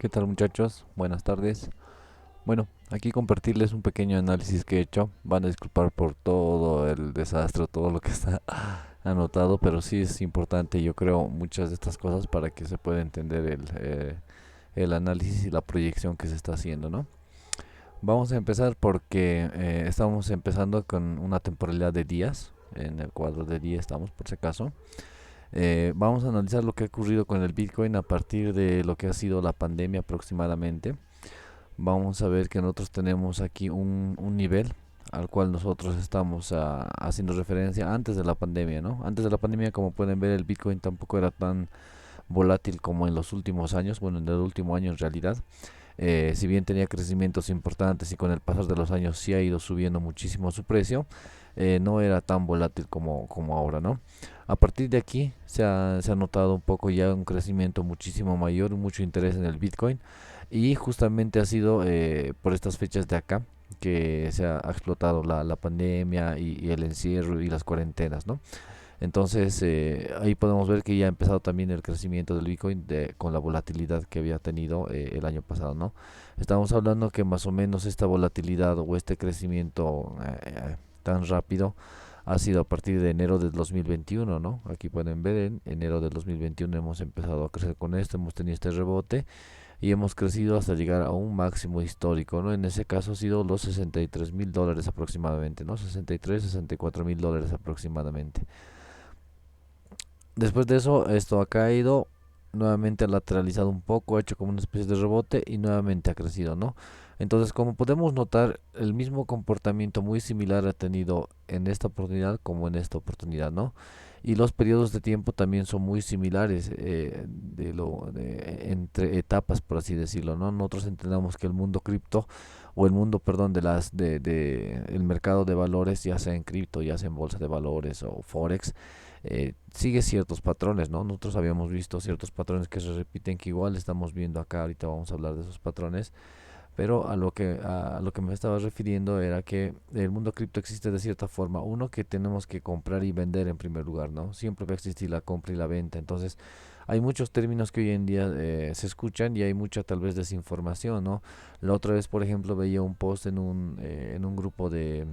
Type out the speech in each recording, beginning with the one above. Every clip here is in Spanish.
¿Qué tal muchachos? Buenas tardes. Bueno, aquí compartirles un pequeño análisis que he hecho. Van a disculpar por todo el desastre, todo lo que está anotado, pero sí es importante, yo creo, muchas de estas cosas para que se pueda entender el análisis y la proyección que se está haciendo, ¿no? Vamos a empezar porque estamos empezando con una temporalidad de días. En el cuadro de día estamos, por si acaso. Vamos a analizar lo que ha ocurrido con el Bitcoin a partir de lo que ha sido la pandemia aproximadamente. Vamos a ver que nosotros tenemos aquí un nivel al cual nosotros estamos haciendo referencia antes de la pandemia, ¿no? Antes de la pandemia, como pueden ver, el Bitcoin tampoco era tan volátil como en los últimos años, bueno, en el último año en realidad. Si bien tenía crecimientos importantes y con el pasar de los años sí ha ido subiendo muchísimo su precio, no era tan volátil como ahora, ¿no? A partir de aquí se ha notado un poco ya un crecimiento muchísimo mayor, mucho interés en el Bitcoin y justamente ha sido por estas fechas de acá que ha explotado la pandemia y el encierro y las cuarentenas, ¿no? Entonces ahí podemos ver que ya ha empezado también el crecimiento del Bitcoin con la volatilidad que había tenido el año pasado, ¿no? Estamos hablando que más o menos esta volatilidad o este crecimiento tan rápido ha sido a partir de enero del 2021, ¿no? Aquí pueden ver en enero del 2021 hemos empezado a crecer con esto, hemos tenido este rebote y hemos crecido hasta llegar a un máximo histórico, ¿no? En ese caso ha sido los $63,000 aproximadamente, ¿no? 63, $64,000 aproximadamente. Después de eso, esto ha caído, nuevamente ha lateralizado un poco, ha hecho como una especie de rebote y nuevamente ha crecido, ¿no? Entonces, como podemos notar, el mismo comportamiento muy similar ha tenido en esta oportunidad como en esta oportunidad, ¿no? Y los periodos de tiempo también son muy similares entre etapas, por así decirlo, ¿no? Nosotros entendamos que el mundo cripto o el mundo, perdón, el mercado de valores, ya sea en cripto, ya sea en bolsa de valores o forex, sigue ciertos patrones, ¿no? Nosotros habíamos visto ciertos patrones que se repiten, que igual estamos viendo acá, ahorita vamos a hablar de esos patrones, pero a lo que me estaba refiriendo era que el mundo cripto existe de cierta forma, uno que tenemos que comprar y vender en primer lugar, ¿no? Siempre va a existir la compra y la venta, entonces hay muchos términos que hoy en día se escuchan y hay mucha tal vez desinformación, ¿no? La otra vez, por ejemplo, veía un post en un grupo de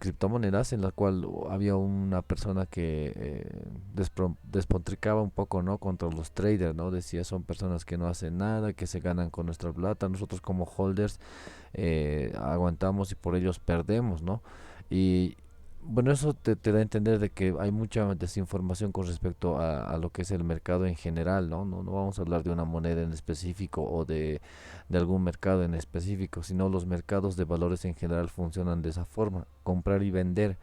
criptomonedas en la cual había una persona que despotricaba un poco, ¿no? Contra los traders, ¿no? Decía, son personas que no hacen nada, que se ganan con nuestra plata, nosotros como holders aguantamos y por ellos perdemos, ¿no? Y bueno, eso te da a entender de que hay mucha desinformación con respecto a lo que es el mercado en general, ¿no? No vamos a hablar de una moneda en específico o de algún mercado en específico, sino los mercados de valores en general funcionan de esa forma, comprar y vender.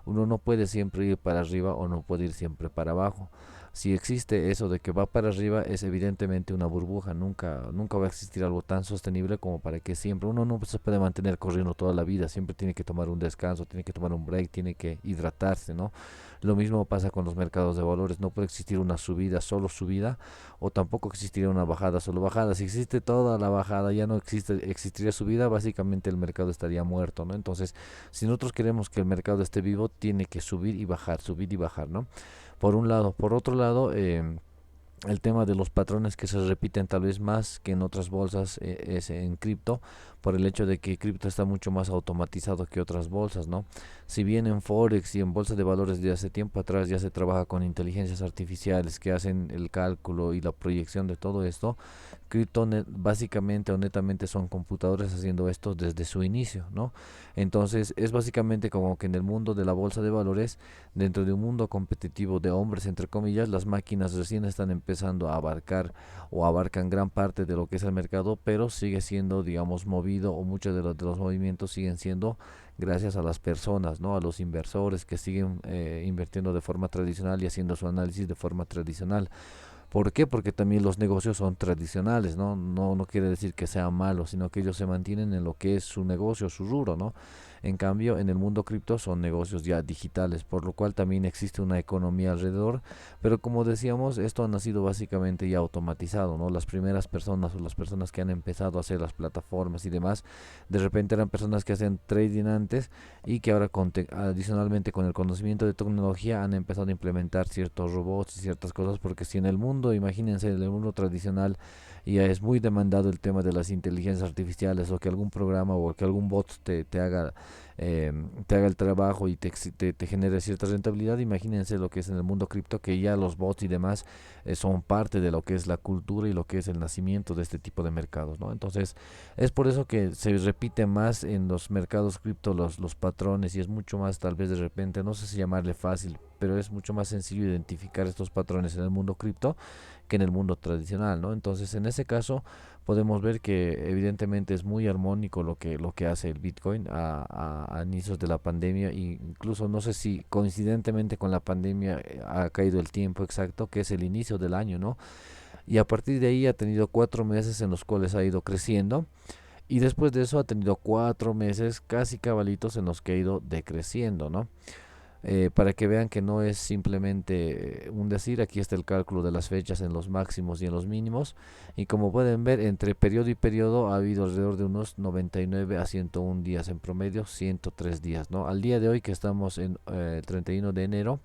Uno no puede siempre ir para arriba o no puede ir siempre para abajo. Si existe eso de que va para arriba, es evidentemente una burbuja. Nunca va a existir algo tan sostenible como para que siempre uno no se puede mantener corriendo toda la vida. Siempre tiene que tomar un descanso, tiene que tomar un break, tiene que hidratarse, ¿no? Lo mismo pasa con los mercados de valores. No puede existir una subida, solo subida, o tampoco existiría una bajada, solo bajada. Si existe toda la bajada, ya no existiría subida, básicamente el mercado estaría muerto, ¿no? Entonces, si nosotros queremos que el mercado esté vivo, tiene que subir y bajar, ¿no? Por un lado. Por otro lado, el tema de los patrones que se repiten tal vez más que en otras bolsas es en cripto, por el hecho de que cripto está mucho más automatizado que otras bolsas, ¿no? Si bien en Forex y en bolsas de valores de hace tiempo atrás ya se trabaja con inteligencias artificiales que hacen el cálculo y la proyección de todo esto, básicamente o netamente son computadores haciendo esto desde su inicio, ¿no? Entonces es básicamente como que en el mundo de la bolsa de valores, dentro de un mundo competitivo de hombres, entre comillas, las máquinas recién están empezando a abarcar o abarcan gran parte de lo que es el mercado, pero sigue siendo, digamos, movido o muchos de los movimientos siguen siendo gracias a las personas, ¿no? A los inversores que siguen invirtiendo de forma tradicional y haciendo su análisis de forma tradicional. ¿Por qué? Porque también los negocios son tradicionales, ¿no? No quiere decir que sea malo, sino que ellos se mantienen en lo que es su negocio, su rubro, ¿no? En cambio, en el mundo cripto son negocios ya digitales, por lo cual también existe una economía alrededor, pero como decíamos, esto ha nacido básicamente ya automatizado, ¿no? Las primeras personas o las personas que han empezado a hacer las plataformas y demás, de repente eran personas que hacían trading antes y que ahora adicionalmente con el conocimiento de tecnología han empezado a implementar ciertos robots y ciertas cosas, porque si en el mundo, imagínense, en el mundo tradicional ya es muy demandado el tema de las inteligencias artificiales, o que algún programa o que algún bot te haga el trabajo y te genere cierta rentabilidad. Imagínense lo que es en el mundo cripto, que ya los bots y demás son parte de lo que es la cultura y lo que es el nacimiento de este tipo de mercados, ¿no? Entonces es por eso que se repite más en los mercados cripto los patrones, y es mucho más, tal vez de repente, no sé si llamarle fácil, pero es mucho más sencillo identificar estos patrones en el mundo cripto que en el mundo tradicional, ¿no? Entonces, en ese caso, podemos ver que evidentemente es muy armónico lo que hace el Bitcoin a inicios de la pandemia, e incluso no sé si coincidentemente con la pandemia ha caído el tiempo exacto, que es el inicio del año, ¿no? Y a partir de ahí ha tenido 4 meses en los cuales ha ido creciendo, y después de eso ha tenido 4 meses casi cabalitos en los que ha ido decreciendo, ¿no? Para que vean que no es simplemente un decir. Aquí está el cálculo de las fechas en los máximos y en los mínimos, y como pueden ver, entre periodo y periodo ha habido alrededor de unos 99 a 101 días, en promedio 103 días, ¿no? Al día de hoy, que estamos en 31 de enero,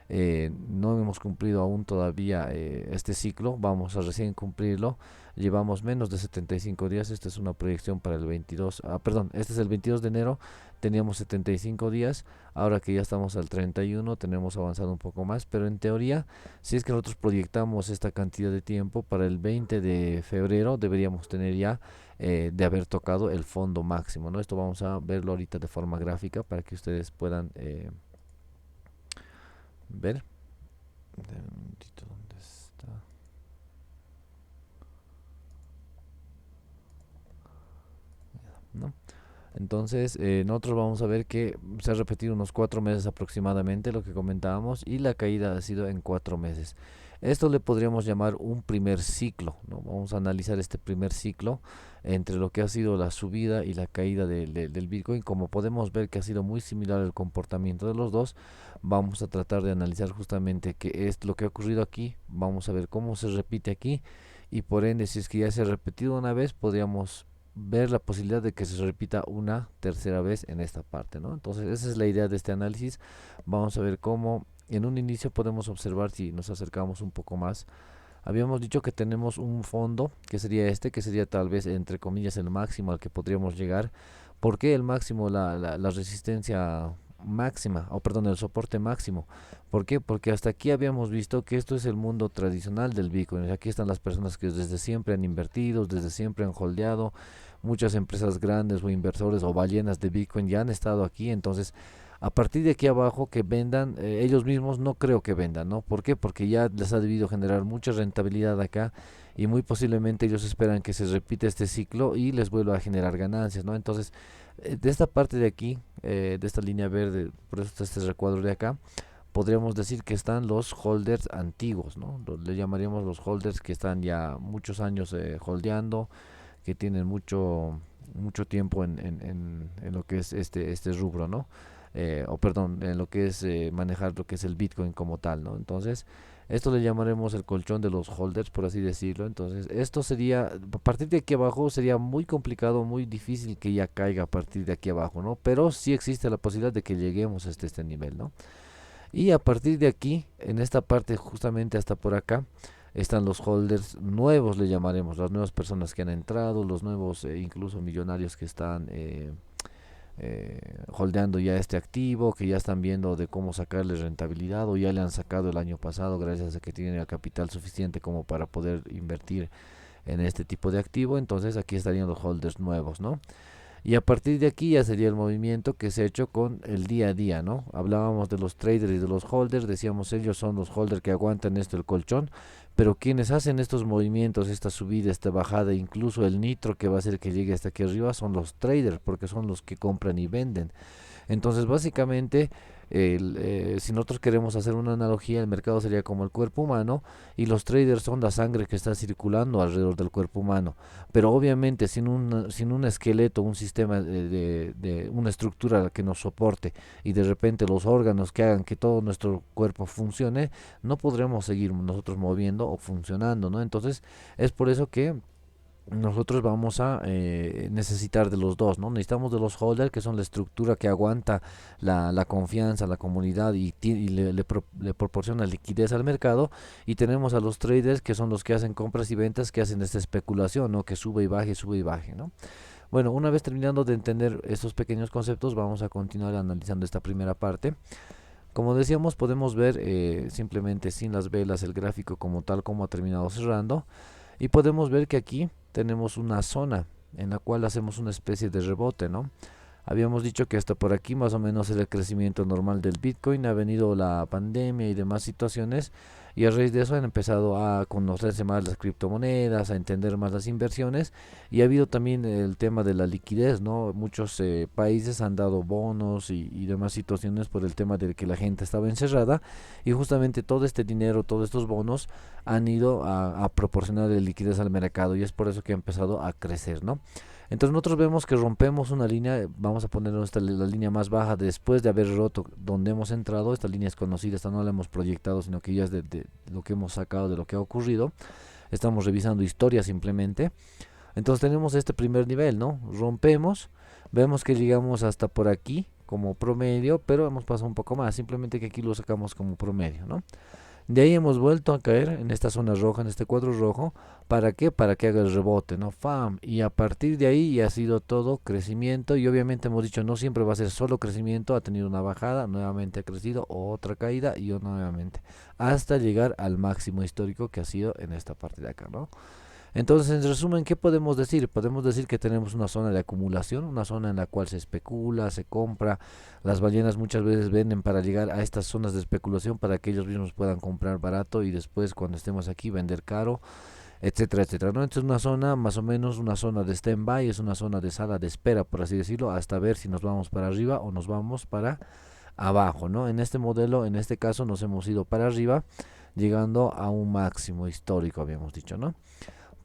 no hemos cumplido aún todavía este ciclo, vamos a recién cumplirlo. Llevamos menos de 75 días. Esta es una proyección para el 22, perdón, este es el 22 de enero, teníamos 75 días, ahora que ya estamos al 31 tenemos avanzado un poco más, pero en teoría, si es que nosotros proyectamos esta cantidad de tiempo, para el 20 de febrero deberíamos tener ya de haber tocado el fondo máximo, ¿no? Esto vamos a verlo ahorita de forma gráfica para que ustedes puedan ver. Un momentito, ¿dónde está? ¿No? Entonces, nosotros vamos a ver que se ha repetido unos 4 meses aproximadamente, lo que comentábamos, y la caída ha sido en 4 meses. Esto le podríamos llamar un primer ciclo, ¿no? Vamos a analizar este primer ciclo entre lo que ha sido la subida y la caída del Bitcoin. Como podemos ver que ha sido muy similar el comportamiento de los dos, vamos a tratar de analizar justamente qué es lo que ha ocurrido aquí. Vamos a ver cómo se repite aquí, y por ende, si es que ya se ha repetido una vez, podríamos ver la posibilidad de que se repita una tercera vez en esta parte, ¿no? Entonces, esa es la idea de este análisis. Vamos a ver cómo en un inicio podemos observar, si nos acercamos un poco más. Habíamos dicho que tenemos un fondo, que sería este, que sería tal vez entre comillas el máximo al que podríamos llegar. ¿Por qué el máximo? La resistencia máxima, o perdón, el soporte máximo. ¿Por qué? Porque hasta aquí habíamos visto que esto es el mundo tradicional del Bitcoin. Aquí están las personas que desde siempre han invertido, desde siempre han holdeado. Muchas empresas grandes o inversores o ballenas de Bitcoin ya han estado aquí. Entonces, a partir de aquí abajo, que vendan, ellos mismos no creo que vendan, ¿no? ¿Por qué? Porque ya les ha debido generar mucha rentabilidad acá, y muy posiblemente ellos esperan que se repita este ciclo y les vuelva a generar ganancias, ¿no? Entonces, de esta parte de aquí, de esta línea verde, por eso está este recuadro de acá, podríamos decir que están los holders antiguos, ¿no? Le llamaríamos los holders que están ya muchos años holdeando, que tienen mucho tiempo en lo que es este rubro, ¿no? O perdón, en lo que es manejar lo que es el Bitcoin como tal, ¿no? Entonces, esto le llamaremos el colchón de los holders, por así decirlo. Entonces, esto sería, a partir de aquí abajo, sería muy complicado, muy difícil que ya caiga a partir de aquí abajo, ¿no? Pero sí existe la posibilidad de que lleguemos a este nivel, ¿no? Y a partir de aquí, en esta parte, justamente hasta por acá, están los holders nuevos, le llamaremos, las nuevas personas que han entrado, los nuevos incluso millonarios que están holdeando ya este activo, que ya están viendo de cómo sacarle rentabilidad, o ya le han sacado el año pasado gracias a que tienen el capital suficiente como para poder invertir en este tipo de activo. Entonces aquí estarían los holders nuevos, ¿no? Y a partir de aquí ya sería el movimiento que se ha hecho con el día a día, ¿no? Hablábamos de los traders y de los holders, decíamos ellos son los holders que aguantan esto, el colchón, pero quienes hacen estos movimientos, esta subida, esta bajada, incluso el nitro que va a hacer que llegue hasta aquí arriba, son los traders, porque son los que compran y venden. Entonces, básicamente, Si nosotros queremos hacer una analogía, el mercado sería como el cuerpo humano y los traders son la sangre que está circulando alrededor del cuerpo humano. Pero obviamente sin un esqueleto, un sistema de una estructura que nos soporte y de repente los órganos que hagan que todo nuestro cuerpo funcione, no podremos seguir nosotros moviendo o funcionando, ¿no? Entonces es por eso que nosotros vamos a necesitar de los dos, ¿no? Necesitamos de los holders, que son la estructura que aguanta la confianza, la comunidad y le proporciona liquidez al mercado. Y tenemos a los traders, que son los que hacen compras y ventas, que hacen esta especulación, ¿no? Que sube y baje, ¿no? Bueno, una vez terminando de entender estos pequeños conceptos, vamos a continuar analizando esta primera parte. Como decíamos, podemos ver simplemente sin las velas el gráfico como tal, como ha terminado cerrando. Y podemos ver que aquí tenemos una zona en la cual hacemos una especie de rebote, ¿no? Habíamos dicho que hasta por aquí más o menos es el crecimiento normal del Bitcoin, ha venido la pandemia y demás situaciones y a raíz de eso han empezado a conocerse más las criptomonedas, a entender más las inversiones y ha habido también el tema de la liquidez, ¿no? Muchos países han dado bonos y demás situaciones por el tema de que la gente estaba encerrada y justamente todo este dinero, todos estos bonos han ido a proporcionar liquidez al mercado y es por eso que ha empezado a crecer, ¿no? Entonces nosotros vemos que rompemos una línea, vamos a poner la línea más baja después de haber roto donde hemos entrado. Esta línea es conocida, esta no la hemos proyectado, sino que ya es de lo que hemos sacado, de lo que ha ocurrido. Estamos revisando historia simplemente. Entonces tenemos este primer nivel, ¿no? Rompemos, vemos que llegamos hasta por aquí como promedio, pero hemos pasado un poco más, simplemente que aquí lo sacamos como promedio, ¿no? De ahí hemos vuelto a caer en esta zona roja, en este cuadro rojo. ¿Para qué? Para que haga el rebote, ¿no? ¡Fam! Y a partir de ahí ya ha sido todo crecimiento. Y obviamente hemos dicho, no siempre va a ser solo crecimiento. Ha tenido una bajada, nuevamente ha crecido, otra caída y nuevamente. Hasta llegar al máximo histórico que ha sido en esta parte de acá, ¿no? Entonces, en resumen, ¿qué podemos decir? Podemos decir que tenemos una zona de acumulación, una zona en la cual se especula, se compra. Las ballenas muchas veces venden para llegar a estas zonas de especulación para que ellos mismos puedan comprar barato y después cuando estemos aquí vender caro, etcétera, etcétera, ¿no? Entonces, una zona, más o menos una zona de stand-by, es una zona de sala de espera, por así decirlo, hasta ver si nos vamos para arriba o nos vamos para abajo, ¿no? En este modelo, en este caso, nos hemos ido para arriba, llegando a un máximo histórico, habíamos dicho, ¿no?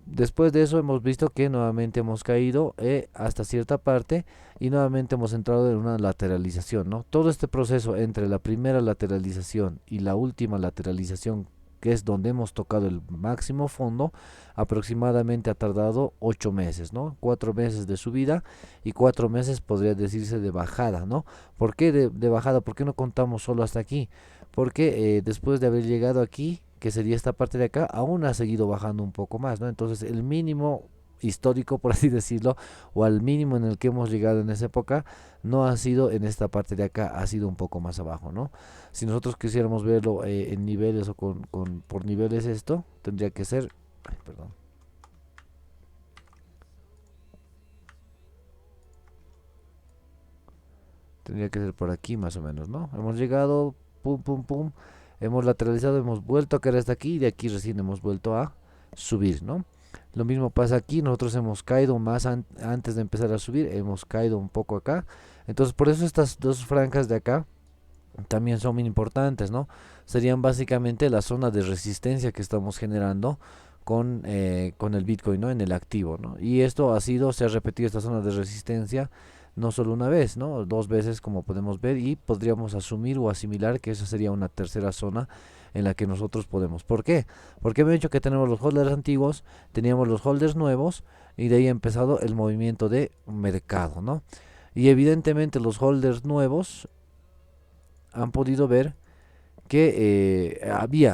Después de eso hemos visto que nuevamente hemos caído hasta cierta parte y nuevamente hemos entrado en una lateralización, ¿no? Todo este proceso entre la primera lateralización y la última lateralización, que es donde hemos tocado el máximo fondo, aproximadamente ha tardado 8 meses, ¿no? 4 meses de subida y 4 meses podría decirse de bajada, ¿no? ¿Por qué de bajada? ¿Por qué no contamos solo hasta aquí? Porque después de haber llegado aquí, que sería esta parte de acá, aún ha seguido bajando un poco más, ¿no? Entonces el mínimo histórico, por así decirlo, o al mínimo en el que hemos llegado en esa época, no ha sido en esta parte de acá, ha sido un poco más abajo, ¿no? Si nosotros quisiéramos verlo en niveles o por niveles esto, tendría que ser, ay, perdón, tendría que ser por aquí más o menos, ¿no? Hemos llegado, pum, pum, pum, hemos lateralizado, hemos vuelto a caer hasta aquí y de aquí recién hemos vuelto a subir, ¿no? Lo mismo pasa aquí, nosotros hemos caído más antes de empezar a subir, hemos caído un poco acá. Entonces por eso estas dos franjas de acá también son muy importantes, ¿no? Serían básicamente la zona de resistencia que estamos generando con el Bitcoin, ¿no? En el activo, ¿no? Y esto se ha repetido esta zona de resistencia no solo una vez, ¿no? Dos veces como podemos ver y podríamos asumir o asimilar que esa sería una tercera zona en la que nosotros podemos. ¿Por qué? Porque hemos dicho que tenemos los holders antiguos, teníamos los holders nuevos y de ahí ha empezado el movimiento de mercado, ¿no? Y evidentemente los holders nuevos han podido ver que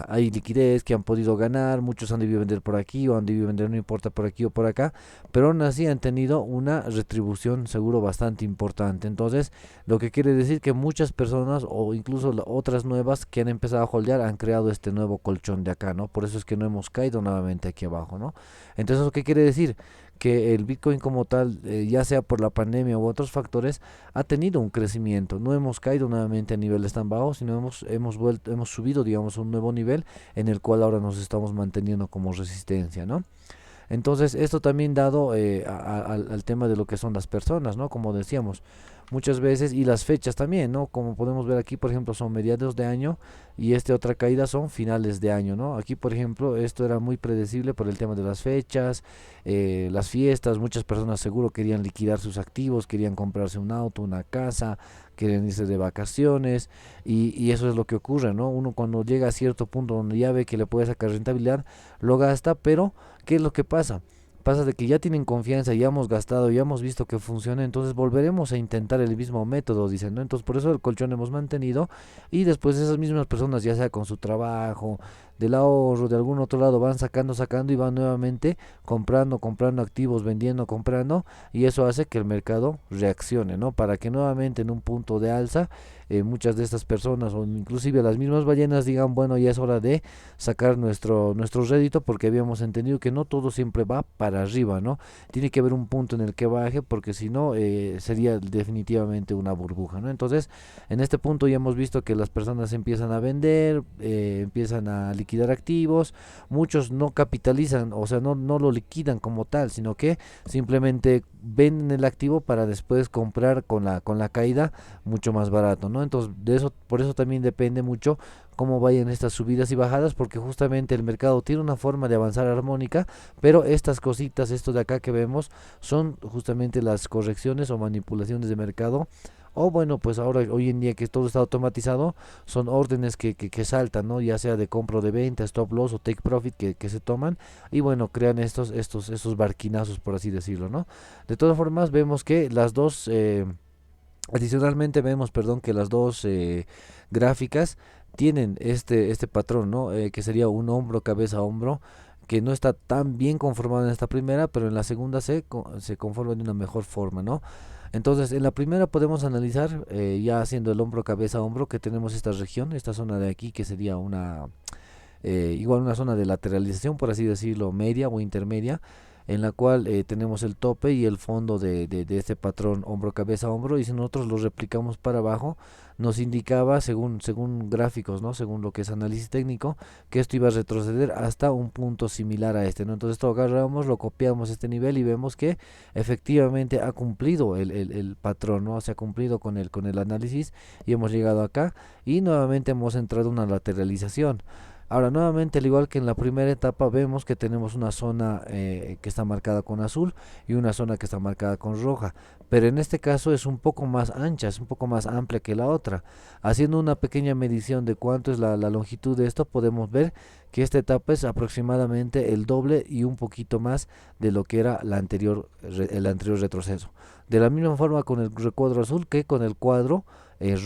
hay liquidez, que han podido ganar, muchos han debido vender por aquí o han debido vender, no importa por aquí o por acá, pero aún así han tenido una retribución seguro bastante importante. Entonces, lo que quiere decir que muchas personas o incluso otras nuevas que han empezado a holdear han creado este nuevo colchón de acá, ¿no? Por eso es que no hemos caído nuevamente aquí abajo, ¿no? Entonces, ¿qué quiere decir? Que el Bitcoin como tal, ya sea por la pandemia u otros factores, ha tenido un crecimiento. No hemos caído nuevamente a niveles tan bajos, sino hemos subido, digamos, a un nuevo nivel en el cual ahora nos estamos manteniendo como resistencia, ¿no? Entonces, esto también dado al tema de lo que son las personas, ¿no? Como decíamos, muchas veces, y las fechas también, ¿no? Como podemos ver aquí, por ejemplo, son mediados de año y esta otra caída son finales de año, ¿no? Aquí, por ejemplo, esto era muy predecible por el tema de las fechas, las fiestas, muchas personas seguro querían liquidar sus activos, querían comprarse un auto, una casa, querían irse de vacaciones, y eso es lo que ocurre, ¿no? Uno cuando llega a cierto punto donde ya ve que le puede sacar rentabilidad, lo gasta, pero ¿qué es lo que pasa? Pasa de que ya tienen confianza, ya hemos gastado, ya hemos visto que funciona, entonces volveremos a intentar el mismo método, dicen, ¿no? Entonces por eso el colchón hemos mantenido, y después esas mismas personas, ya sea con su trabajo, del ahorro, de algún otro lado, van sacando, sacando y van nuevamente comprando, comprando activos, vendiendo, comprando, y eso hace que el mercado reaccione, ¿no? Para que nuevamente en un punto de alza, muchas de estas personas o inclusive las mismas ballenas digan, bueno, ya es hora de sacar nuestro rédito, porque habíamos entendido que no todo siempre va para arriba, ¿no? Tiene que haber un punto en el que baje, porque si no, sería definitivamente una burbuja, ¿no? Entonces, en este punto ya hemos visto que las personas empiezan a vender, empiezan a liquidar activos, muchos no capitalizan, o sea, no lo liquidan como tal, sino que simplemente venden el activo para después comprar con la caída mucho más barato, ¿no? Entonces, de eso, por eso también depende mucho cómo vayan estas subidas y bajadas, porque justamente el mercado tiene una forma de avanzar armónica, pero estas cositas, esto de acá que vemos, son justamente las correcciones o manipulaciones de mercado, o bueno, pues ahora hoy en día que todo está automatizado, son órdenes que saltan, ¿no? Ya sea de compra o de venta, stop loss o take profit que se toman, y bueno, crean estos barquinazos, por así decirlo, ¿no? De todas formas, vemos que las dos, adicionalmente vemos, perdón, que las dos gráficas tienen este patrón, ¿no? Que sería un hombro, cabeza, hombro, que no está tan bien conformado en esta primera, pero en la segunda se conforma de una mejor forma, ¿no? Entonces, en la primera podemos analizar, ya haciendo el hombro, cabeza, hombro, que tenemos esta región, esta zona de aquí, que sería igual una zona de lateralización, por así decirlo, media o intermedia, en la cual tenemos el tope y el fondo de este patrón hombro, cabeza, hombro, y si nosotros lo replicamos para abajo, nos indicaba, según gráficos, ¿no? Según lo que es análisis técnico, que esto iba a retroceder hasta un punto similar a este, ¿no? Entonces esto agarramos, lo copiamos a este nivel y vemos que efectivamente ha cumplido el patrón, ¿no? Se ha cumplido con el análisis, y hemos llegado acá y nuevamente hemos entrado en una lateralización. Ahora, nuevamente, al igual que en la primera etapa, vemos que tenemos una zona que está marcada con azul y una zona que está marcada con roja, pero en este caso es un poco más ancha, es un poco más amplia que la otra. Haciendo una pequeña medición de cuánto es la longitud de esto, podemos ver que esta etapa es aproximadamente el doble y un poquito más de lo que era el anterior retroceso. De la misma forma con el recuadro azul que con el cuadro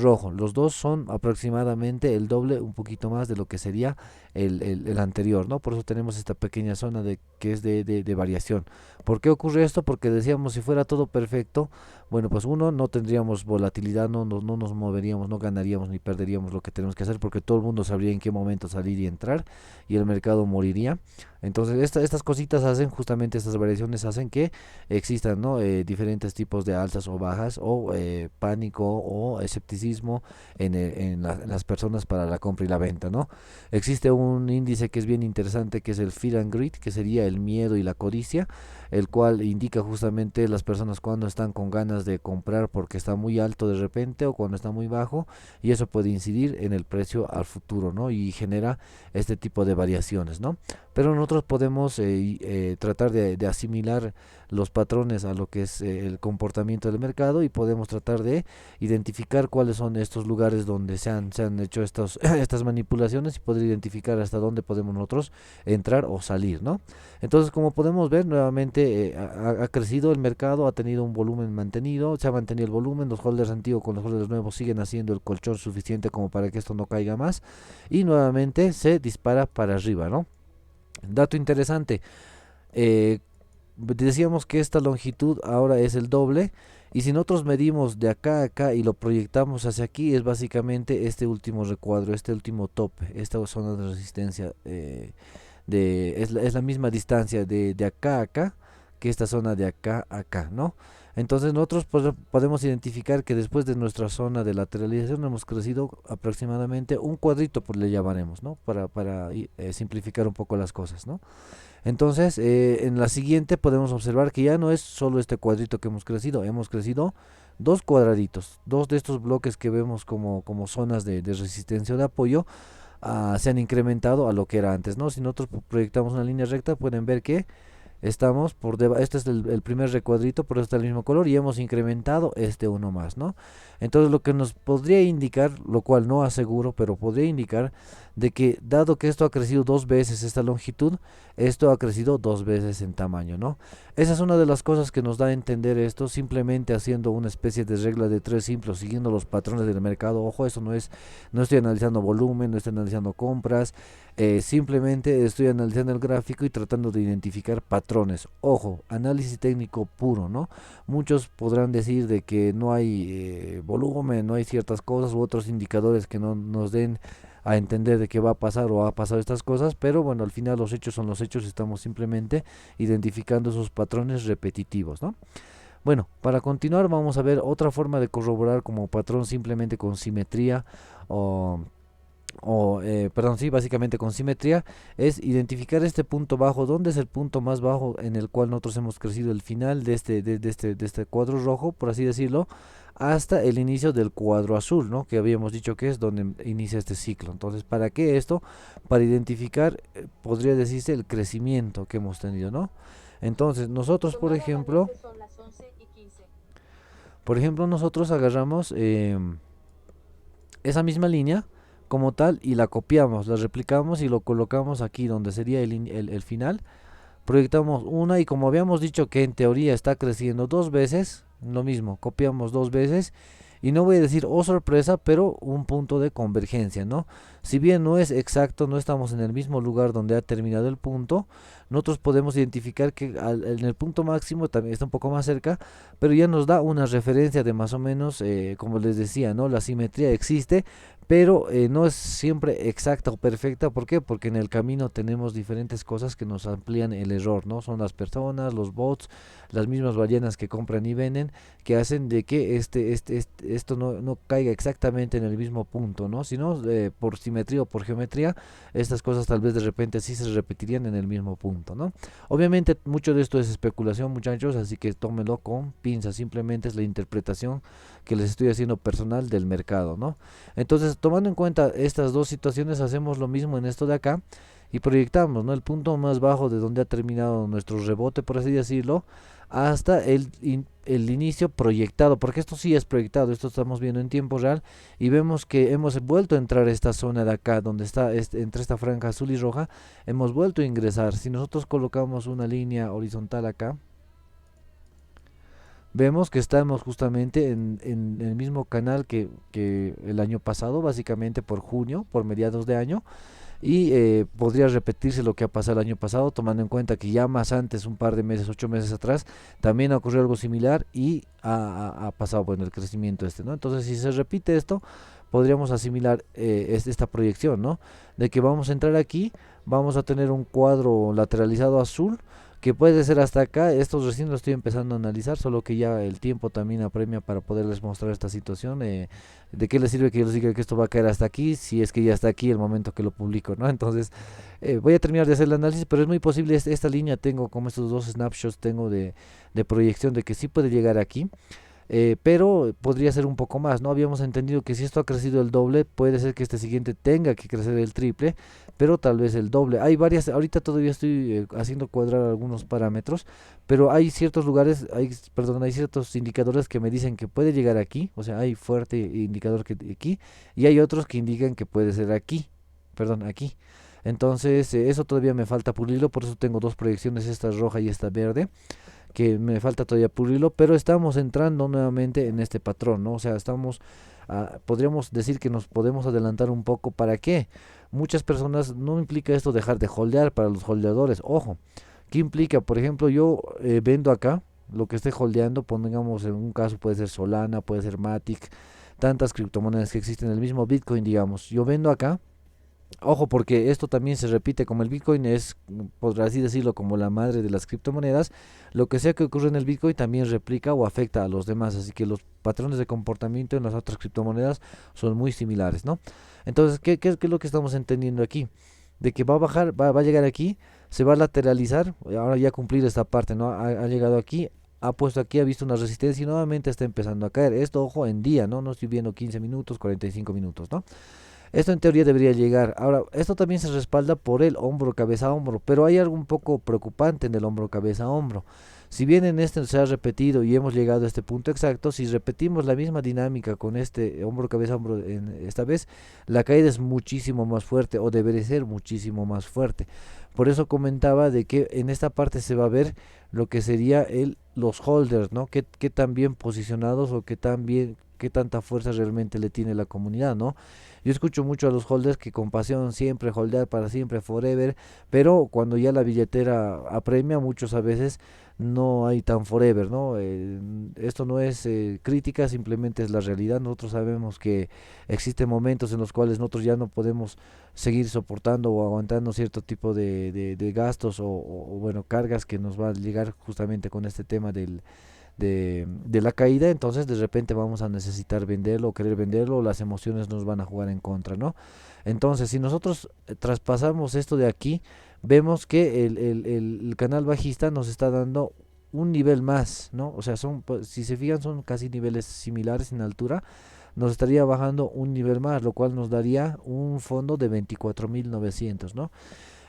rojo. Los dos son aproximadamente el doble, un poquito más de lo que sería el anterior, ¿no? Por eso tenemos esta pequeña zona que es de variación. ¿Por qué ocurre esto? Porque decíamos, si fuera todo perfecto, bueno, pues uno, no tendríamos volatilidad, no nos moveríamos, no ganaríamos ni perderíamos lo que tenemos que hacer, porque todo el mundo sabría en qué momento salir y entrar, y el mercado moriría. Entonces estas cositas hacen, justamente estas variaciones hacen que existan, ¿no? Diferentes tipos de alzas o bajas, o pánico o escepticismo en las personas para la compra y la venta, ¿no? Existe un índice que es bien interesante, que es el Fear and Greed, que sería el miedo y la codicia, el cual indica justamente las personas cuando están con ganas de comprar porque está muy alto de repente, o cuando está muy bajo, y eso puede incidir en el precio al futuro, ¿no? Y genera este tipo de variaciones, ¿no? Pero nosotros podemos tratar de asimilar los patrones a lo que es el comportamiento del mercado, y podemos tratar de identificar cuáles son estos lugares donde se han hecho estas manipulaciones, y poder identificar hasta dónde podemos nosotros entrar o salir, ¿no? Entonces, como podemos ver, nuevamente ha crecido el mercado, ha tenido un volumen mantenido, se ha mantenido el volumen, los holders antiguos con los holders nuevos siguen haciendo el colchón suficiente como para que esto no caiga más, y nuevamente se dispara para arriba, ¿no? Dato interesante, eh, decíamos que esta longitud ahora es el doble, y si nosotros medimos de acá a acá y lo proyectamos hacia aquí, es básicamente este último recuadro, este último tope, esta zona de resistencia, es la misma distancia de acá a acá que esta zona de acá a acá, ¿no? Entonces nosotros podemos identificar que después de nuestra zona de lateralización hemos crecido aproximadamente un cuadrito, pues le llamaremos, ¿no? Para simplificar un poco las cosas, ¿no? Entonces, en la siguiente podemos observar que ya no es solo este cuadrito que hemos crecido dos cuadraditos, dos de estos bloques que vemos como zonas de resistencia o de apoyo, se han incrementado a lo que era antes, ¿no? Si nosotros proyectamos una línea recta, pueden ver que estamos por debajo, este es el primer recuadrito, por eso está el mismo color y hemos incrementado este uno más, ¿no? Entonces lo que nos podría indicar, lo cual no aseguro, pero podría indicar de que dado que esto ha crecido dos veces esta longitud, esto ha crecido dos veces en tamaño, ¿no? Esa es una de las cosas que nos da a entender esto, simplemente haciendo una especie de regla de tres simples, siguiendo los patrones del mercado. Ojo, eso no estoy analizando volumen, no estoy analizando compras, simplemente estoy analizando el gráfico y tratando de identificar patrones. Ojo, análisis técnico puro, ¿no? Muchos podrán decir de que no hay volumen, no hay ciertas cosas u otros indicadores que no nos den a entender de qué va a pasar o ha pasado estas cosas, pero bueno, al final los hechos son los hechos, estamos simplemente identificando esos patrones repetitivos, ¿no? Bueno, para continuar vamos a ver otra forma de corroborar como patrón simplemente con simetría o perdón, sí, básicamente con simetría, es identificar este punto bajo. ¿Dónde es el punto más bajo en el cual nosotros hemos crecido el final de este cuadro rojo, por así decirlo, hasta el inicio del cuadro azul, ¿no? Que habíamos dicho que es donde inicia este ciclo. Entonces, ¿para qué esto? Para identificar, podría decirse, el crecimiento que hemos tenido, ¿no? Entonces, nosotros, por ejemplo, nosotros agarramos esa misma línea como tal y la copiamos, la replicamos y lo colocamos aquí donde sería el final. Proyectamos una y como habíamos dicho que en teoría está creciendo dos veces, lo mismo, copiamos dos veces y no voy a decir, oh sorpresa, pero un punto de convergencia, ¿no? Si bien no es exacto, no estamos en el mismo lugar donde ha terminado el punto, nosotros podemos identificar que en el punto máximo también está un poco más cerca, pero ya nos da una referencia de más o menos, como les decía, ¿no? La simetría existe, pero no es siempre exacta o perfecta. ¿Por qué? Porque en el camino tenemos diferentes cosas que nos amplían el error, ¿no? Son las personas, los bots, las mismas ballenas que compran y venden, que hacen de que esto no caiga exactamente en el mismo punto, ¿no? Sino por simetría o por geometría, estas cosas tal vez de repente sí se repetirían en el mismo punto, ¿no? Obviamente mucho de esto es especulación, muchachos, así que tómenlo con pinzas, simplemente es la interpretación que les estoy haciendo personal del mercado, ¿no? Entonces, tomando en cuenta estas dos situaciones, hacemos lo mismo en esto de acá y proyectamos, ¿no? El punto más bajo de donde ha terminado nuestro rebote, por así decirlo, hasta el inicio proyectado, porque esto sí es proyectado, esto estamos viendo en tiempo real y vemos que hemos vuelto a entrar a esta zona de acá, donde está entre esta franja azul y roja, hemos vuelto a ingresar. Si nosotros colocamos una línea horizontal acá, vemos que estamos justamente en el mismo canal que el año pasado, básicamente por junio, por mediados de año, y podría repetirse lo que ha pasado el año pasado, tomando en cuenta que ya más antes, un par de meses, 8 meses atrás, también ocurrió algo similar y ha pasado, bueno, el crecimiento ¿no? Entonces, si se repite esto, podríamos asimilar esta proyección, ¿no? De que vamos a entrar aquí, vamos a tener un cuadro lateralizado azul, que puede ser hasta acá. Estos recién lo estoy empezando a analizar, solo que ya el tiempo también apremia para poderles mostrar esta situación. ¿De qué les sirve que yo les diga que esto va a caer hasta aquí si es que ya está aquí el momento que lo publico, ¿no? Entonces, voy a terminar de hacer el análisis, pero es muy posible, esta línea tengo como estos dos snapshots, tengo de proyección de que sí puede llegar aquí. Pero podría ser un poco más, ¿no? Habíamos entendido que si esto ha crecido el doble, puede ser que este siguiente tenga que crecer el triple, pero tal vez el doble. Hay varias, ahorita todavía estoy haciendo cuadrar algunos parámetros, pero hay ciertos lugares, perdón, hay ciertos indicadores que me dicen que puede llegar aquí, o sea, hay fuerte indicador que aquí, y hay otros que indican que puede ser aquí, perdón, aquí. Entonces, eso todavía me falta pulirlo, por eso tengo dos proyecciones, esta roja y esta verde, que me falta todavía pulirlo, pero estamos entrando nuevamente en este patrón, ¿no? O sea, podríamos decir que nos podemos adelantar un poco. ¿Para qué? Muchas personas, no implica esto dejar de holdear para los holdeadores, ojo, ¿qué implica? Por ejemplo, yo vendo acá lo que esté holdeando, pongamos en un caso puede ser Solana, puede ser Matic, tantas criptomonedas que existen, el mismo Bitcoin, digamos, yo vendo acá Ojo, porque esto también se repite como el Bitcoin es, por así decirlo, como la madre de las criptomonedas. Lo que sea que ocurre en el Bitcoin también replica o afecta a los demás, así que los patrones de comportamiento en las otras criptomonedas son muy similares, ¿no? Entonces, ¿qué es lo que estamos entendiendo aquí? De que va a bajar, va a llegar aquí, se va a lateralizar, ahora ya ha cumplido esta parte, ¿no? Ha llegado aquí, ha puesto aquí, ha visto una resistencia y nuevamente está empezando a caer. Esto, ojo, en día, ¿no? No estoy viendo 15 minutos, 45 minutos, ¿no? Esto en teoría debería llegar. Ahora, esto también se respalda por el hombro, cabeza, hombro, pero hay algo un poco preocupante en el hombro, cabeza, hombro. Si bien en este se ha repetido y hemos llegado a este punto exacto, si repetimos la misma dinámica con este hombro, cabeza, hombro esta vez, la caída es muchísimo más fuerte o debería ser muchísimo más fuerte. Por eso comentaba de que en esta parte se va a ver lo que sería los holders, ¿no? Qué tan bien posicionados o qué tanta fuerza realmente le tiene la comunidad, ¿no? Yo escucho mucho a los holders que con pasión siempre holdear para siempre, forever, pero cuando ya la billetera apremia, muchos a veces no hay tan forever, ¿no? Esto no es crítica, simplemente es la realidad. Nosotros sabemos que existen momentos en los cuales nosotros ya no podemos seguir soportando o aguantando cierto tipo de gastos bueno, cargas que nos va a llegar justamente con este tema de la caída, entonces de repente vamos a necesitar venderlo o querer venderlo, las emociones nos van a jugar en contra, ¿no? Entonces, si nosotros traspasamos esto de aquí, vemos que el canal bajista nos está dando un nivel más, ¿no? O sea, pues, si se fijan, son casi niveles similares en altura, nos estaría bajando un nivel más, lo cual nos daría un fondo de 24.900, ¿no?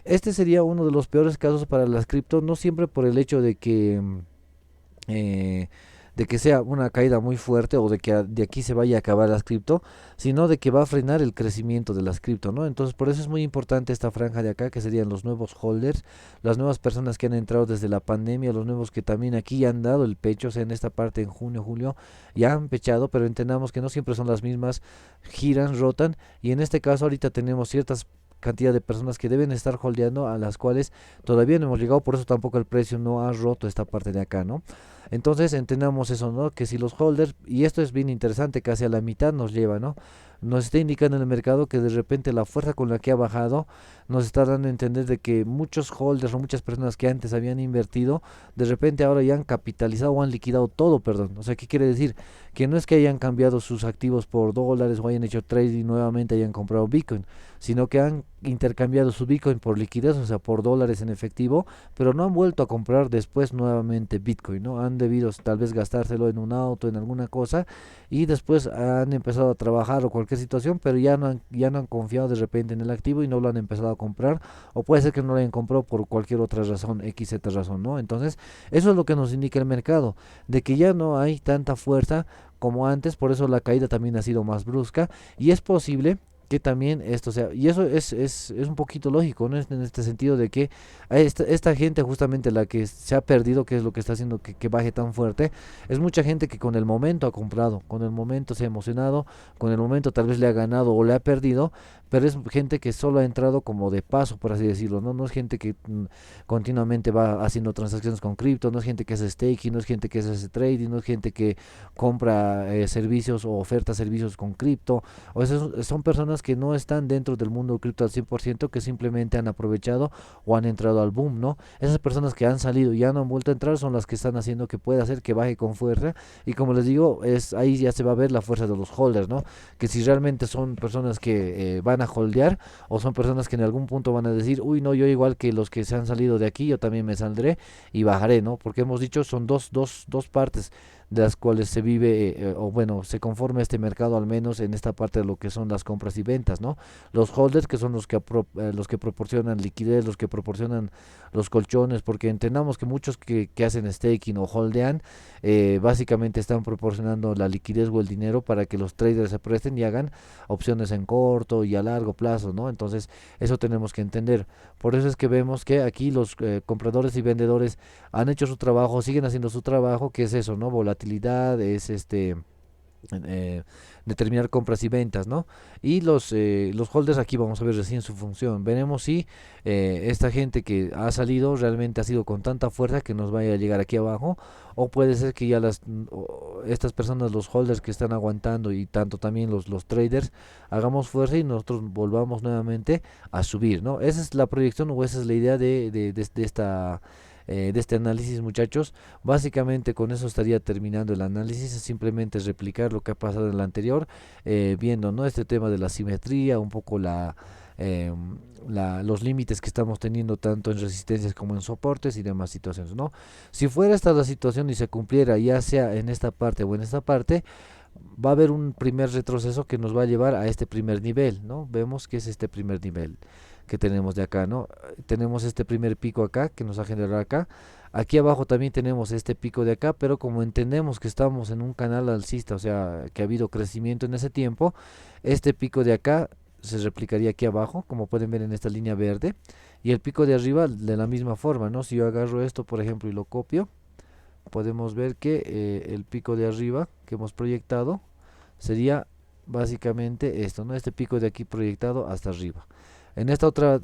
Este sería uno de los peores casos para las cripto, no siempre por el hecho eh, de que sea una caída muy fuerte o de que de aquí se vaya a acabar las cripto, sino de que va a frenar el crecimiento de las cripto, ¿no? Entonces por eso es muy importante esta franja de acá, que serían los nuevos holders, las nuevas personas que han entrado desde la pandemia, los nuevos que también aquí han dado el pecho, o sea, en esta parte en junio, julio, ya han pechado, pero entendamos que no siempre son las mismas, giran, rotan, y en este caso ahorita tenemos ciertas cantidad de personas que deben estar holdeando a las cuales todavía no hemos llegado, por eso tampoco el precio no ha roto esta parte de acá, ¿no? Entonces entendamos eso, ¿no? Que si los holders, y esto es bien interesante, casi a la mitad nos lleva, ¿no? Nos está indicando en el mercado que de repente la fuerza con la que ha bajado nos está dando a entender de que muchos holders o muchas personas que antes habían invertido, de repente ahora ya han capitalizado o han liquidado todo, perdón. O sea, ¿qué quiere decir? Que no es que hayan cambiado sus activos por dólares o hayan hecho trading y nuevamente hayan comprado Bitcoin, sino que han intercambiado su Bitcoin por liquidez, o sea, por dólares en efectivo, pero no han vuelto a comprar después nuevamente Bitcoin, ¿no? Han debido tal vez gastárselo en un auto, en alguna cosa, y después han empezado a trabajar o cualquier situación, pero ya no han confiado de repente en el activo y no lo han empezado a comprar, o puede ser que no lo hayan comprado por cualquier otra razón, XZ razón, ¿no? Entonces, eso es lo que nos indica el mercado, de que ya no hay tanta fuerza como antes, por eso la caída también ha sido más brusca, y es posible que también esto sea, y eso es un poquito lógico, ¿no? En este sentido de que a esta gente justamente la que se ha perdido, que es lo que está haciendo que baje tan fuerte, es mucha gente que con el momento ha comprado, con el momento se ha emocionado, con el momento tal vez le ha ganado o le ha perdido, pero es gente que solo ha entrado como de paso, por así decirlo, ¿no? No es gente que continuamente va haciendo transacciones con cripto, no es gente que hace staking, no es gente que hace trading, no es gente que compra servicios o oferta servicios con cripto, o sea, son personas que no están dentro del mundo cripto al 100%, que simplemente han aprovechado o han entrado al boom, ¿no? Esas personas que han salido y ya no han vuelto a entrar son las que están haciendo que pueda hacer que baje con fuerza, y como les digo, ahí ya se va a ver la fuerza de los holders, ¿no? Que si realmente son personas que van a holdear, o son personas que en algún punto van a decir, uy, no, yo igual que los que se han salido de aquí, yo también me saldré y bajaré, ¿no? Porque hemos dicho, son dos partes de las cuales se vive, o bueno, se conforma este mercado, al menos en esta parte de lo que son las compras y ventas, ¿no? Los holders, que son los que proporcionan liquidez, los que proporcionan los colchones, porque entendamos que muchos que hacen staking o holdean, básicamente están proporcionando la liquidez o el dinero para que los traders se presten y hagan opciones en corto y a largo plazo, ¿no? Entonces, eso tenemos que entender. Por eso es que vemos que aquí los compradores y vendedores han hecho su trabajo, siguen haciendo su trabajo, que es eso, ¿no? Volatilidad, es eh, determinar compras y ventas, ¿no? Y los holders aquí vamos a ver recién su función. Veremos si esta gente que ha salido realmente ha sido con tanta fuerza que nos vaya a llegar aquí abajo, o puede ser que ya estas personas, los holders que están aguantando y tanto también los traders, hagamos fuerza y nosotros volvamos nuevamente a subir, ¿no? Esa es la proyección o esa es la idea de este análisis, muchachos. Básicamente con eso estaría terminando el análisis, es simplemente replicar lo que ha pasado en el anterior, viendo, ¿no?, este tema de la simetría, un poco eh, los límites que estamos teniendo tanto en resistencias como en soportes y demás situaciones, ¿no? Si fuera esta la situación y se cumpliera ya sea en esta parte o en esta parte, va a haber un primer retroceso que nos va a llevar a este primer nivel, ¿no? Vemos que es este primer nivel que tenemos de acá, ¿no? Tenemos este primer pico acá que nos ha generado acá. Aquí abajo también tenemos este pico de acá, pero como entendemos que estamos en un canal alcista, o sea, que ha habido crecimiento en ese tiempo, este pico de acá se replicaría aquí abajo, como pueden ver en esta línea verde, y el pico de arriba de la misma forma, ¿no? Si yo agarro esto, por ejemplo, y lo copio, podemos ver que el pico de arriba que hemos proyectado sería básicamente esto, ¿no? Este pico de aquí proyectado hasta arriba. En esta otra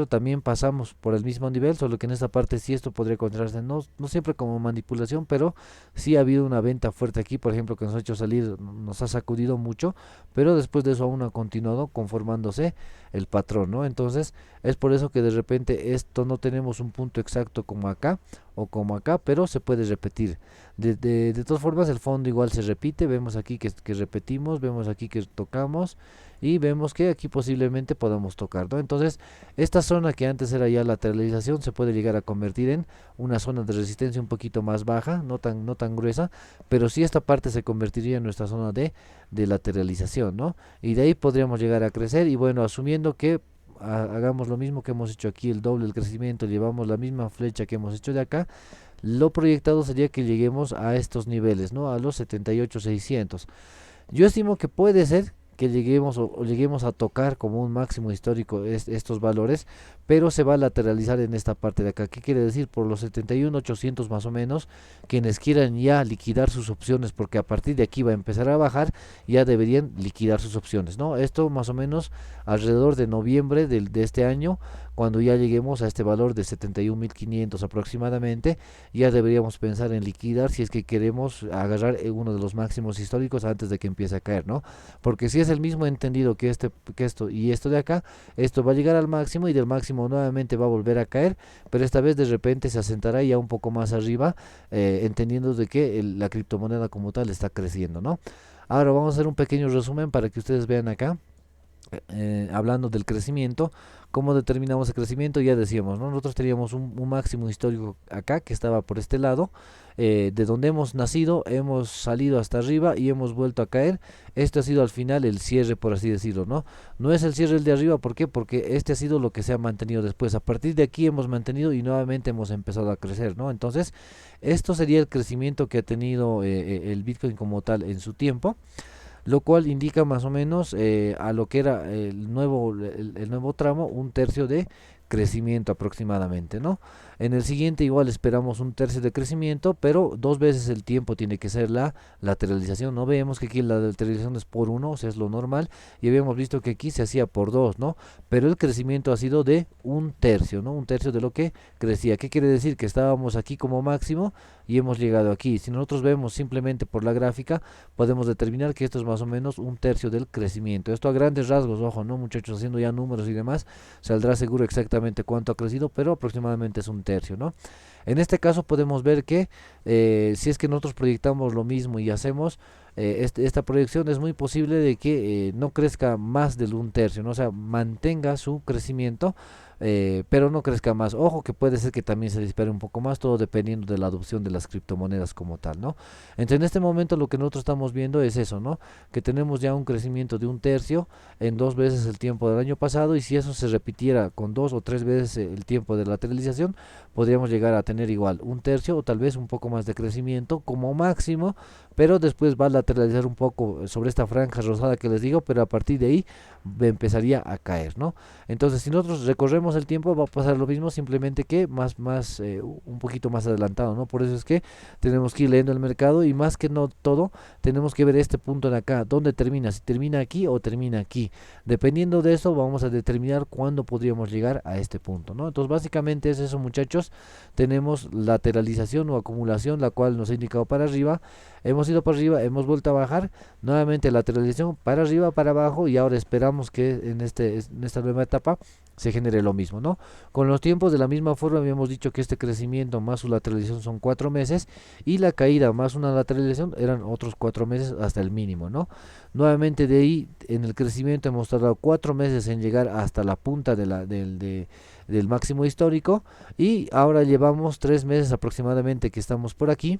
también pasamos por el mismo nivel, solo que en esta parte sí esto podría considerarse no siempre como manipulación, pero sí ha habido una venta fuerte aquí, por ejemplo, que nos ha hecho salir, nos ha sacudido mucho, pero después de eso aún ha continuado conformándose el patrón, ¿no? Entonces es por eso que de repente esto no tenemos un punto exacto como acá o como acá, pero se puede repetir. De todas formas el fondo igual se repite, vemos aquí que repetimos, vemos aquí que tocamos y vemos que aquí posiblemente podamos tocar, ¿no? Entonces esta zona que antes era ya lateralización se puede llegar a convertir en una zona de resistencia un poquito más baja, no tan gruesa, pero sí esta parte se convertiría en nuestra zona de lateralización, ¿no? Y de ahí podríamos llegar a crecer y bueno, asumiendo que hagamos lo mismo que hemos hecho aquí, el doble del crecimiento, llevamos la misma flecha que hemos hecho de acá, lo proyectado sería que lleguemos a estos niveles, ¿no? A los 78,600. Yo estimo que puede ser que lleguemos o lleguemos a tocar como un máximo histórico estos valores, pero se va a lateralizar en esta parte de acá. ¿Qué quiere decir? Por los 71,800 más o menos, quienes quieran ya liquidar sus opciones, porque a partir de aquí va a empezar a bajar, ya deberían liquidar sus opciones, ¿no? Esto más o menos alrededor de noviembre de este año, cuando ya lleguemos a este valor de 71.500 aproximadamente, ya deberíamos pensar en liquidar si es que queremos agarrar uno de los máximos históricos antes de que empiece a caer, ¿no? Porque si es el mismo entendido que esto y esto de acá, esto va a llegar al máximo y del máximo nuevamente va a volver a caer, pero esta vez de repente se asentará ya un poco más arriba, entendiendo de que la criptomoneda como tal está creciendo, ¿no? Ahora vamos a hacer un pequeño resumen para que ustedes vean acá. Hablando del crecimiento, ¿cómo determinamos el crecimiento? Ya decíamos, ¿no? Nosotros teníamos un máximo histórico acá que estaba por este lado, de donde hemos nacido, hemos salido hasta arriba y hemos vuelto a caer. Este ha sido al final el cierre, por así decirlo, ¿no? No es el cierre el de arriba, ¿por qué? Porque este ha sido lo que se ha mantenido después. A partir de aquí hemos mantenido y nuevamente hemos empezado a crecer, ¿no? Entonces, esto sería el crecimiento que ha tenido el Bitcoin como tal en su tiempo, lo cual indica más o menos a lo que era el nuevo tramo, un tercio de crecimiento aproximadamente, ¿no? En el siguiente igual esperamos un tercio de crecimiento, pero dos veces el tiempo tiene que ser la lateralización, ¿no? Vemos que aquí la lateralización es por uno, o sea, es lo normal, y habíamos visto que aquí se hacía por dos, ¿no? Pero el crecimiento ha sido de un tercio, ¿no? Un tercio de lo que crecía. ¿Qué quiere decir? Que estábamos aquí como máximo y hemos llegado aquí. Si nosotros vemos simplemente por la gráfica, podemos determinar que esto es más o menos un tercio del crecimiento. Esto a grandes rasgos, ojo, ¿no, muchachos? Haciendo ya números y demás, saldrá seguro exactamente cuánto ha crecido, pero aproximadamente es un tercio, ¿no? En este caso podemos ver que si es que nosotros proyectamos lo mismo y hacemos esta proyección, es muy posible de que no crezca más del un tercio, ¿no? O sea, mantenga su crecimiento, pero no crezca más. Ojo que puede ser que también se dispare un poco más, todo dependiendo de la adopción de las criptomonedas como tal, ¿no? Entonces en este momento lo que nosotros estamos viendo es eso, ¿no? Que tenemos ya un crecimiento de un tercio en dos veces el tiempo del año pasado, y si eso se repitiera con dos o tres veces el tiempo de lateralización, podríamos llegar a tener igual un tercio o tal vez un poco más de crecimiento como máximo, pero después va a lateralizar un poco sobre esta franja rosada que les digo, pero a partir de ahí empezaría a caer, ¿no? Entonces, si nosotros recorremos el tiempo, va a pasar lo mismo, simplemente que un poquito más adelantado, ¿no? Por eso es que tenemos que ir leyendo el mercado y más que no todo, tenemos que ver este punto de acá, dónde termina, si termina aquí o termina aquí. Dependiendo de eso, vamos a determinar cuándo podríamos llegar a este punto, ¿no? Entonces, básicamente es eso, muchachos. Tenemos lateralización o acumulación, la cual nos ha indicado para arriba. Hemos ido para arriba, hemos vuelto a bajar, nuevamente lateralización para arriba, para abajo, y ahora esperamos que en esta nueva etapa se genere lo mismo, ¿no? Con los tiempos de la misma forma habíamos dicho que este crecimiento más su lateralización son 4 meses y la caída más una lateralización eran otros 4 meses hasta el mínimo, ¿no? Nuevamente de ahí en el crecimiento hemos tardado 4 meses en llegar hasta la punta del máximo histórico, y ahora llevamos 3 meses aproximadamente que estamos por aquí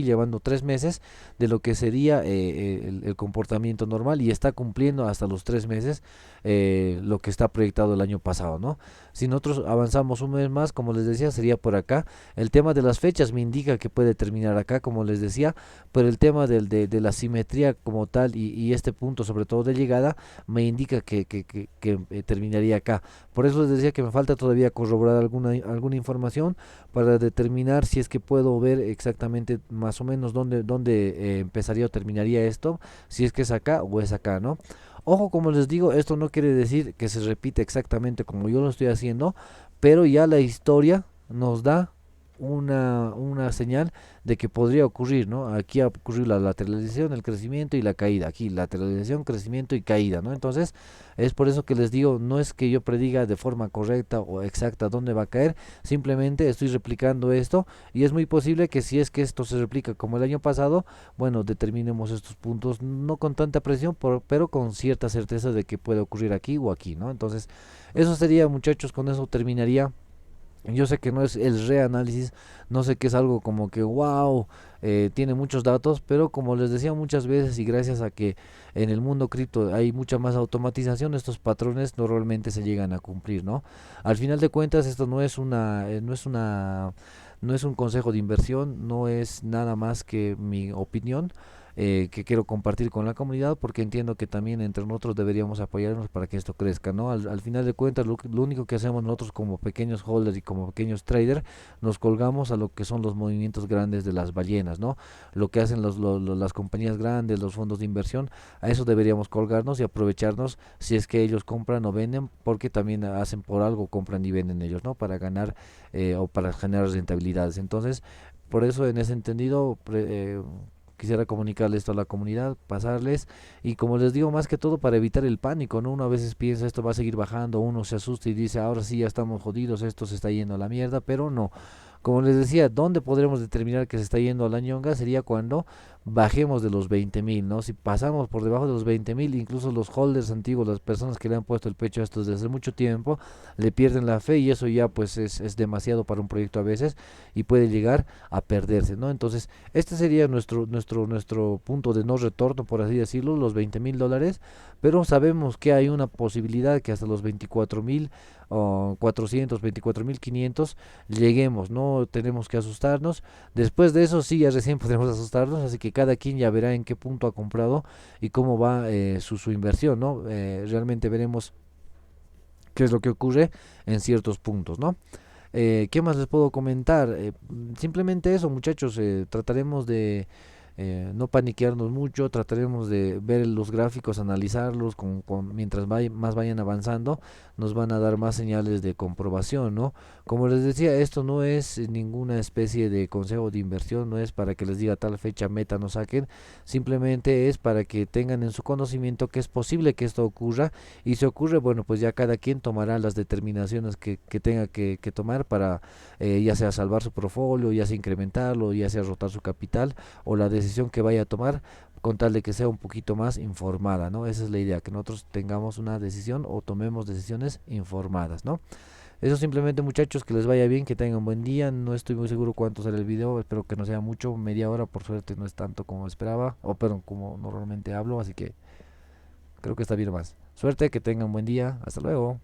llevando 3 meses de lo que sería el comportamiento normal, y está cumpliendo hasta los 3 meses lo que está proyectado el año pasado, ¿no? Si nosotros avanzamos un mes más, como les decía, sería por acá. El tema de las fechas me indica que puede terminar acá, como les decía, pero el tema de la simetría como tal y este punto sobre todo de llegada me indica que terminaría acá. Por eso les decía que me falta todavía corroborar alguna información para determinar si es que puedo ver exactamente más o menos dónde empezaría o terminaría esto, si es que es acá o es acá, ¿no? Ojo, como les digo, esto no quiere decir que se repite exactamente como yo lo estoy haciendo, pero ya la historia nos da una señal de que podría ocurrir, ¿no? Aquí ha ocurrido la lateralización, el crecimiento y la caída. Aquí lateralización, crecimiento y caída, ¿no? Entonces, es por eso que les digo, no es que yo prediga de forma correcta o exacta dónde va a caer, simplemente estoy replicando esto, y es muy posible que si es que esto se replica como el año pasado, bueno, determinemos estos puntos, no con tanta presión, pero con cierta certeza de que puede ocurrir aquí o aquí, ¿no? Entonces, eso sería, muchachos, con eso terminaría. Yo sé que no es el reanálisis, no sé que es algo como que wow, tiene muchos datos, pero como les decía muchas veces y gracias a que en el mundo cripto hay mucha más automatización, estos patrones normalmente se llegan a cumplir, ¿no? Al final de cuentas esto no es un consejo de inversión, no es nada más que mi opinión, que quiero compartir con la comunidad, porque entiendo que también entre nosotros deberíamos apoyarnos para que esto crezca, ¿no? Al final de cuentas, lo único que hacemos nosotros como pequeños holders y como pequeños traders, nos colgamos a lo que son los movimientos grandes de las ballenas, ¿no? Lo que hacen las compañías grandes, los fondos de inversión, a eso deberíamos colgarnos y aprovecharnos si es que ellos compran o venden, porque también hacen por algo, compran y venden ellos, ¿no? Para ganar o para generar rentabilidades. Entonces, por eso en ese entendido, quisiera comunicarles esto a la comunidad, pasarles, y como les digo, más que todo para evitar el pánico, ¿no? Uno a veces piensa esto va a seguir bajando, uno se asusta y dice, ahora sí ya estamos jodidos, esto se está yendo a la mierda, pero no. Como les decía, ¿dónde podremos determinar que se está yendo a la ñonga? Sería cuando bajemos de los 20.000, ¿no? Si pasamos por debajo de los 20.000, incluso los holders antiguos, las personas que le han puesto el pecho a esto desde hace mucho tiempo, le pierden la fe, y eso ya pues es demasiado para un proyecto a veces, y puede llegar a perderse, ¿no? Entonces, este sería nuestro punto de no retorno, por así decirlo, los $20.000, pero sabemos que hay una posibilidad que hasta los 24.000 o 400, 24.500 lleguemos, no tenemos que asustarnos. Después de eso sí, ya recién podremos asustarnos, así que cada quien ya verá en qué punto ha comprado y cómo va su inversión, ¿no? Realmente veremos qué es lo que ocurre en ciertos puntos, ¿no? ¿Qué más les puedo comentar? Simplemente eso, muchachos, trataremos de no paniquearnos mucho, trataremos de ver los gráficos, analizarlos, mientras más vayan avanzando, nos van a dar más señales de comprobación, ¿no? Como les decía, esto no es ninguna especie de consejo de inversión, no es para que les diga tal fecha meta no saquen, simplemente es para que tengan en su conocimiento que es posible que esto ocurra, y si ocurre, bueno, pues ya cada quien tomará las determinaciones que tenga que tomar para ya sea salvar su portfolio, ya sea incrementarlo, ya sea rotar su capital, o la decisión que vaya a tomar, con tal de que sea un poquito más informada, ¿no? Esa es la idea, que nosotros tengamos una decisión o tomemos decisiones informadas, ¿no? Eso simplemente, muchachos, que les vaya bien, que tengan un buen día. No estoy muy seguro cuánto será el video, espero que no sea mucho, media hora, por suerte no es tanto como esperaba, o perdón, como normalmente hablo, así que creo que está bien más. Suerte, que tengan un buen día, hasta luego.